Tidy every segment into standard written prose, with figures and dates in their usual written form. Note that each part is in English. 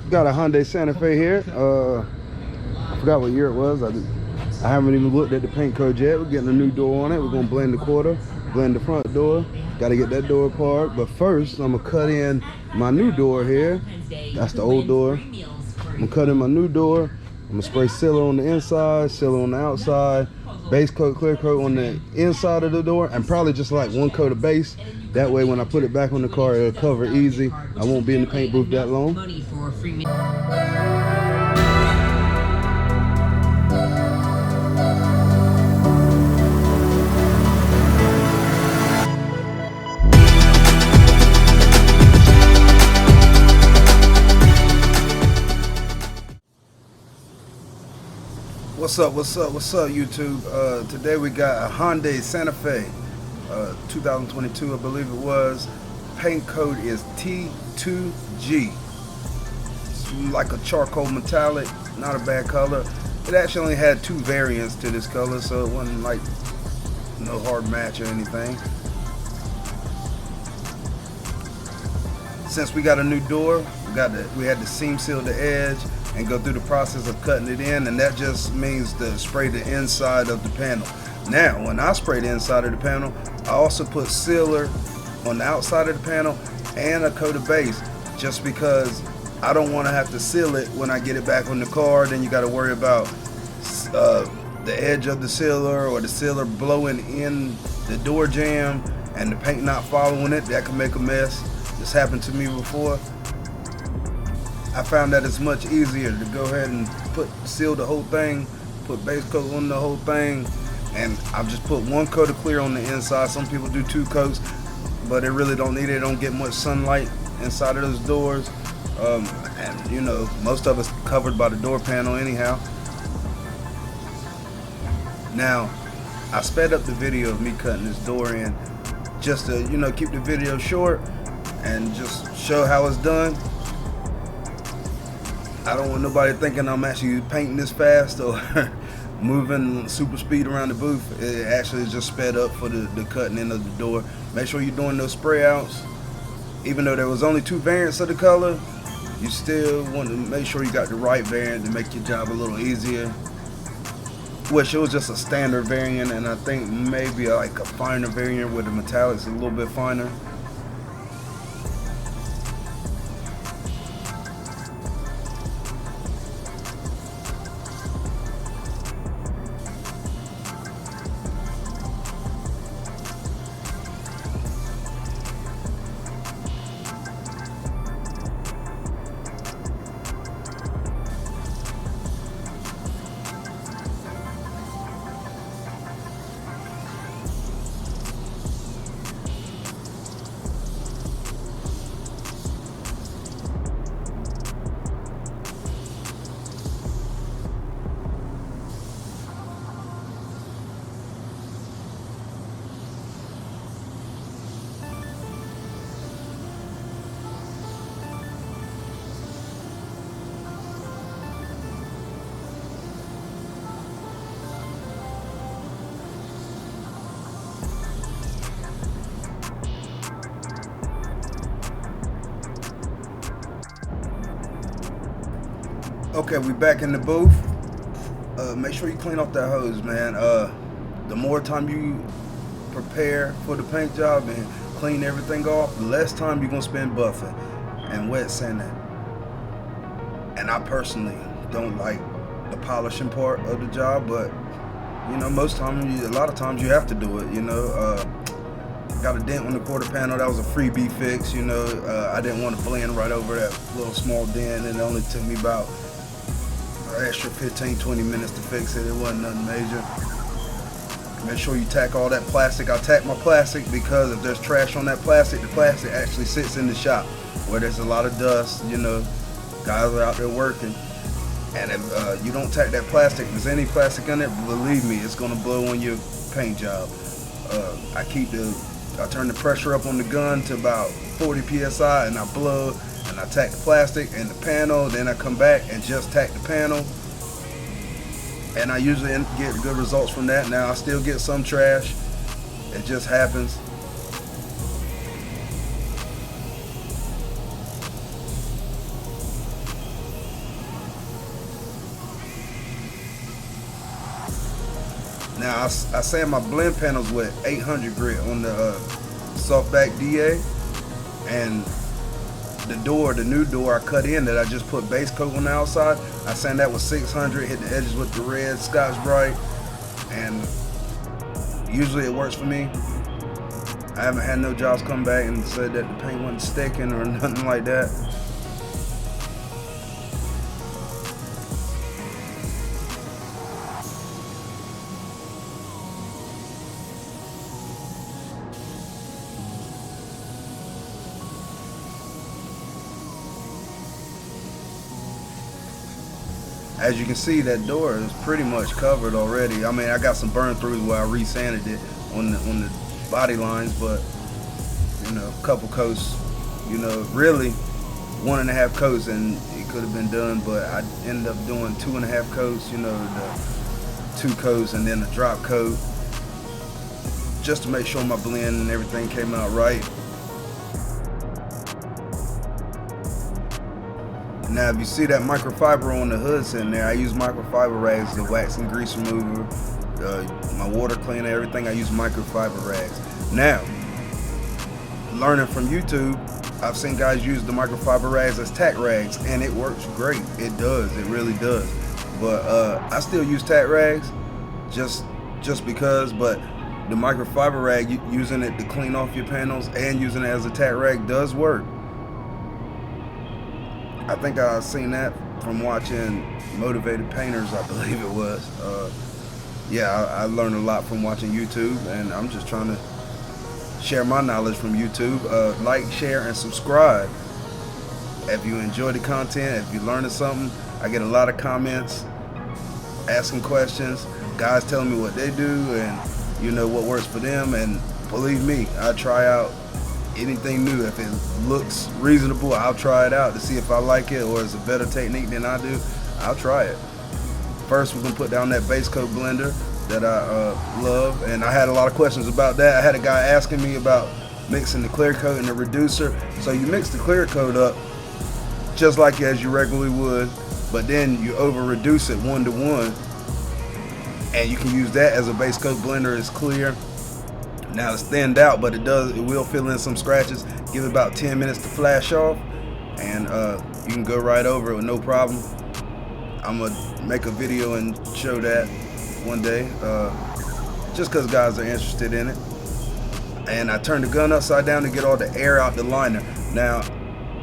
Got a Hyundai Santa Fe here. I forgot what year it was. I haven't even looked at the paint code yet. We're getting a new door on it. We're gonna blend the quarter, blend the front door. Got to get that door apart. But first, I'm gonna cut in my new door here. That's the old door. I'm gonna cut in my new door. I'm gonna spray sealer on the inside, sealer on the outside, base coat, clear coat on the inside of the door, and probably just like one coat of base. That way when I put it back on the car, it'll cover easy. I won't be in the paint booth that long. What's up, YouTube? Today we got a Hyundai Santa Fe, 2022, I believe it was. Paint code is T2G. It's like a charcoal metallic, not a bad color. It actually only had two variants to this color, so it wasn't like no hard match or anything. Since we got a new door, we had to seam seal the edge and go through the process of cutting it in, and that just means to spray the inside of the panel. Now, when I spray the inside of the panel, I also put sealer on the outside of the panel and a coat of base, just because I don't want to have to seal it when I get it back on the car. Then you got to worry about the edge of the sealer or the sealer blowing in the door jamb and the paint not following it. That can make a mess. This happened to me before. I found that it's much easier to go ahead and seal the whole thing, put base coat on the whole thing, and I've just put one coat of clear on the inside. Some people do two coats, but they really don't need it. They don't get much sunlight inside of those doors, and you know, most of it's covered by the door panel anyhow. Now, I sped up the video of me cutting this door in just to, you know, keep the video short and just show how it's done. I don't want nobody thinking I'm actually painting this fast or moving super speed around the booth. It actually is just sped up for the cutting in of the door. Make sure you're doing those spray outs. Even though there was only two variants of the color, you still want to make sure you got the right variant to make your job a little easier. Which it was just a standard variant, and I think maybe like a finer variant where the metallic's a little bit finer. Okay, we back in the booth. Make sure you clean off that hose, man. The more time you prepare for the paint job and clean everything off, the less time you're gonna spend buffing and wet sanding. And I personally don't like the polishing part of the job, but you know, a lot of times you have to do it. You know, got a dent on the quarter panel. That was a freebie fix. You know, I didn't want to blend right over that little small dent, and it only took me about an extra 15-20 minutes to fix it. It wasn't nothing major. Make sure you tack all that plastic. I tack my plastic because if there's trash on that plastic, the plastic actually sits in the shop where there's a lot of dust. You know, guys are out there working, and if you don't tack that plastic, if there's any plastic in it, believe me, it's gonna blow on your paint job. I turn the pressure up on the gun to about 40 psi, and I blow, and I tack the plastic and the panel. Then I come back and just tack the panel, and I usually get good results from that. Now I still get some trash, it just happens. Now I sand my blend panels with 800 grit on the softback DA, and the new door I cut in that I just put base coat on the outside, I sand that with 600, hit the edges with the red Scotch Brite, and usually it works for me. I haven't had no jobs come back and said that the paint wasn't sticking or nothing like that. As you can see, that door is pretty much covered already. I mean, I got some burn throughs where I re-sanded it on the body lines, but you know, a couple coats, you know, really 1.5 coats and it could have been done, but I ended up doing 2.5 coats, you know, the 2 coats and then a drop coat, just to make sure my blend and everything came out right. Now, if you see that microfiber on the hoods in there, I use microfiber rags, the wax and grease remover, my water cleaner, everything. I use microfiber rags. Now, learning from YouTube, I've seen guys use the microfiber rags as tack rags, and it works great. It does, it really does. But I still use tack rags, just because. But the microfiber rag, using it to clean off your panels and using it as a tack rag does work. I think I've seen that from watching Motivated Painters, I believe it was. Yeah, I learned a lot from watching YouTube, and I'm just trying to share my knowledge from YouTube. Like, share, and subscribe if you enjoy the content, if you're learning something. I get a lot of comments asking questions, guys telling me what they do and you know what works for them, and believe me, I try out anything new. If it looks reasonable, I'll try it out to see if I like it or is a better technique than I do. I'll try it. First, we're gonna put down that base coat blender that I love, and I had a lot of questions about that. I had a guy asking me about mixing the clear coat and the reducer. So you mix the clear coat up just like as you regularly would, but then you over reduce it 1-to-1, and you can use that as a base coat blender. It's clear. Now it's thinned out, but it will fill in some scratches. Give it about 10 minutes to flash off, and you can go right over it with no problem. I'm gonna make a video and show that one day, just because guys are interested in it. And I turned the gun upside down to get all the air out the liner. Now,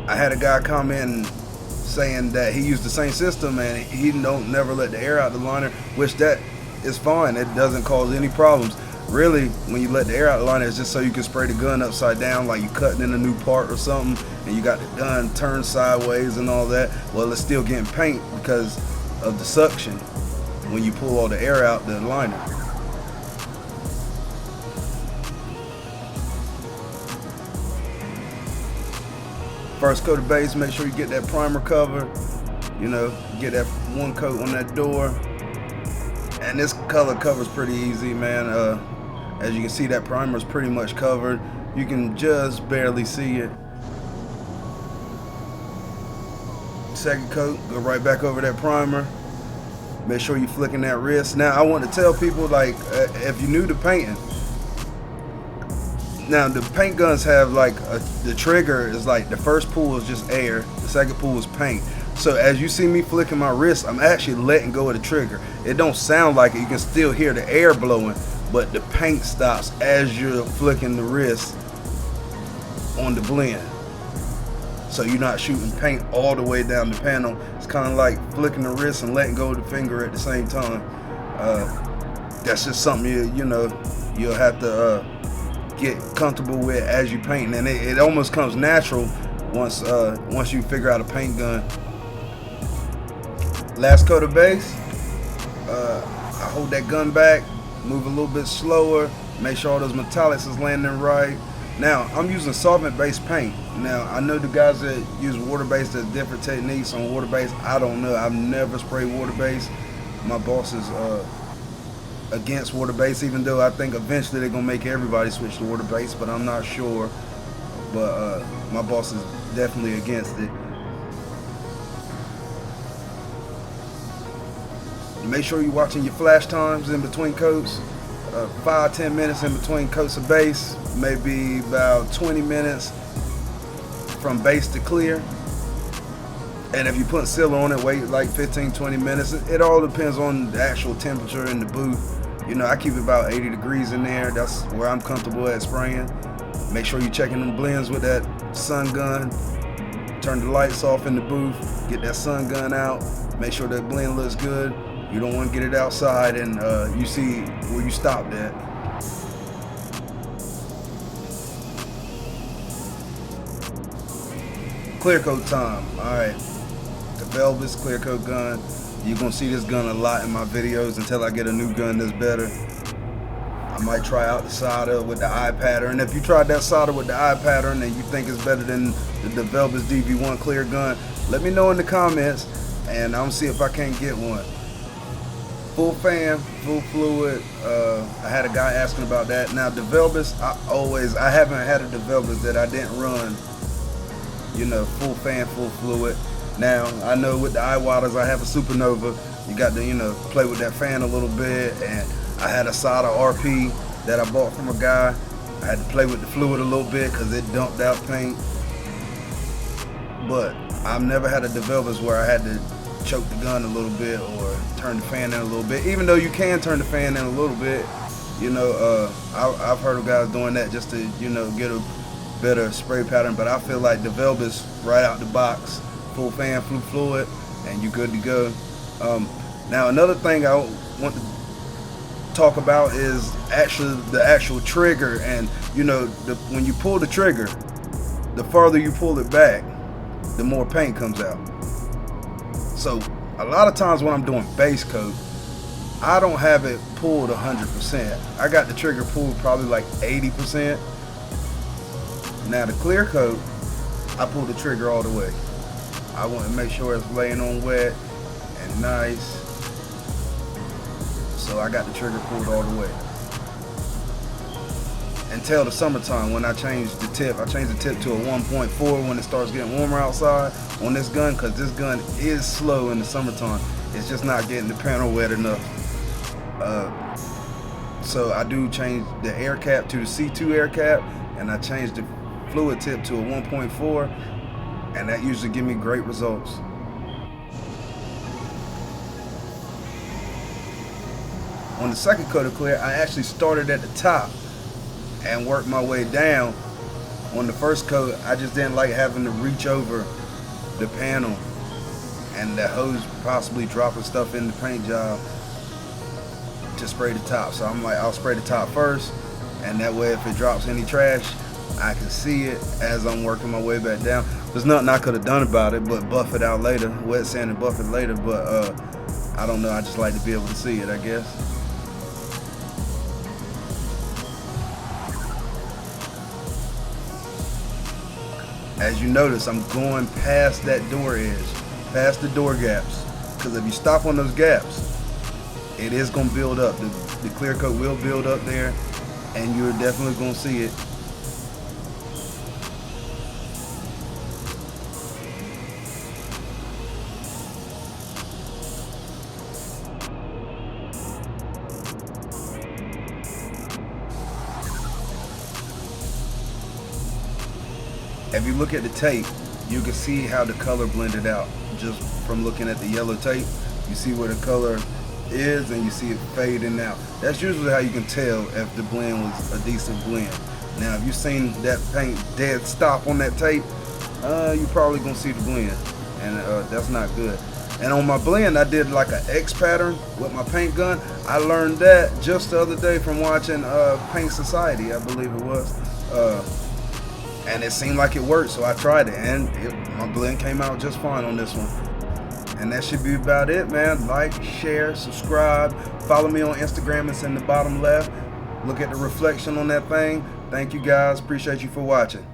I had a guy comment saying that he used the same system and he don't never let the air out the liner, which that is fine. It doesn't cause any problems. Really, when you let the air out the liner, it's just so you can spray the gun upside down like you're cutting in a new part or something, and you got the gun turned sideways and all that. Well, it's still getting paint because of the suction when you pull all the air out the liner. First coat of base, make sure you get that primer cover, you know, get that 1 coat on that door. And this color cover's pretty easy, man. As you can see, that primer's pretty much covered. You can just barely see it. Second coat, go right back over that primer. Make sure you're flicking that wrist. Now, I want to tell people, like, if you're new to painting, now the paint guns have like the trigger is like the first pull is just air, the second pull is paint. So as you see me flicking my wrist, I'm actually letting go of the trigger. It don't sound like it, you can still hear the air blowing, but the paint stops as you're flicking the wrist on the blend. So you're not shooting paint all the way down the panel. It's kind of like flicking the wrist and letting go of the finger at the same time. That's just something you know you'll have to get comfortable with as you paint, and it almost comes natural once you figure out a paint gun. Last coat of base, I hold that gun back, move a little bit slower, make sure all those metallics is landing right. Now, I'm using solvent-based paint. Now, I know the guys that use water-based, there's different techniques on water-based. I don't know. I've never sprayed water-based. My boss is against water-based, even though I think eventually they're going to make everybody switch to water-based, but I'm not sure. But my boss is definitely against it. Make sure you're watching your flash times in between coats. 5-10 minutes in between coats of base, maybe about 20 minutes from base to clear. And if you put sealer on it, wait like 15-20 minutes. It all depends on the actual temperature in the booth. You know, I keep it about 80 degrees in there. That's where I'm comfortable at spraying. Make sure you're checking them blends with that sun gun. Turn the lights off in the booth, get that sun gun out, make sure that blend looks good. You don't want to get it outside and you see where you stopped at. Clear coat time. Alright, the Velvet's clear coat gun. You're going to see this gun a lot in my videos until I get a new gun that's better. I might try out the solder with the eye pattern. If you tried that solder with the eye pattern and you think it's better than the Velvet's DV1 clear gun, let me know in the comments and I'll see if I can't get one. Full fan, full fluid. I had a guy asking about that. Now the Velvet's, I haven't had a Velvet's that I didn't run, you know, full fan, full fluid. Now I know with the eye waters I have a Supernova. You got to, you know, play with that fan a little bit, and I had a solder RP that I bought from a guy. I had to play with the fluid a little bit because it dumped out paint. But I've never had a Velvet's where I had to choke the gun a little bit or turn the fan in a little bit. Even though you can turn the fan in a little bit, you know, I've heard of guys doing that just to, you know, get a better spray pattern. But I feel like the Velvet's right out the box, full fan, full fluid, and you're good to go. Now another thing I want to talk about is the actual trigger. And you know, when you pull the trigger, the farther you pull it back, the more paint comes out. So a lot of times when I'm doing base coat, I don't have it pulled 100%. I got the trigger pulled probably like 80%. Now the clear coat, I pull the trigger all the way. I want to make sure it's laying on wet and nice. So I got the trigger pulled all the way. Until the summertime when I changed the tip. I changed the tip to a 1.4 when it starts getting warmer outside on this gun, because this gun is slow in the summertime. It's just not getting the panel wet enough. So I do change the air cap to the C2 air cap, and I changed the fluid tip to a 1.4, and that usually give me great results. On the second coat of clear, I actually started at the top and worked my way down. On the first coat, I just didn't like having to reach over the panel and the hose possibly dropping stuff in the paint job to spray the top. So I'm like, I'll spray the top first, and that way if it drops any trash, I can see it as I'm working my way back down. There's nothing I could have done about it but buff it out later, wet sand and buff it later, but I don't know, I just like to be able to see it, I guess. As you notice, I'm going past that door edge, past the door gaps, because if you stop on those gaps, it is going to build up. The clear coat will build up there, and you're definitely going to see it. If you look at the tape, you can see how the color blended out just from looking at the yellow tape. You see where the color is and you see it fading out. That's usually how you can tell if the blend was a decent blend. Now if you've seen that paint dead stop on that tape, you're probably gonna see the blend, and that's not good. And on my blend, I did like an X pattern with my paint gun. I learned that just the other day from watching Paint Society, I believe it was. And it seemed like it worked, so I tried it, and my blend came out just fine on this one. And that should be about it, man. Like, share, subscribe, follow me on Instagram. It's in the bottom left. Look at the reflection on that thing. Thank you guys, appreciate you for watching.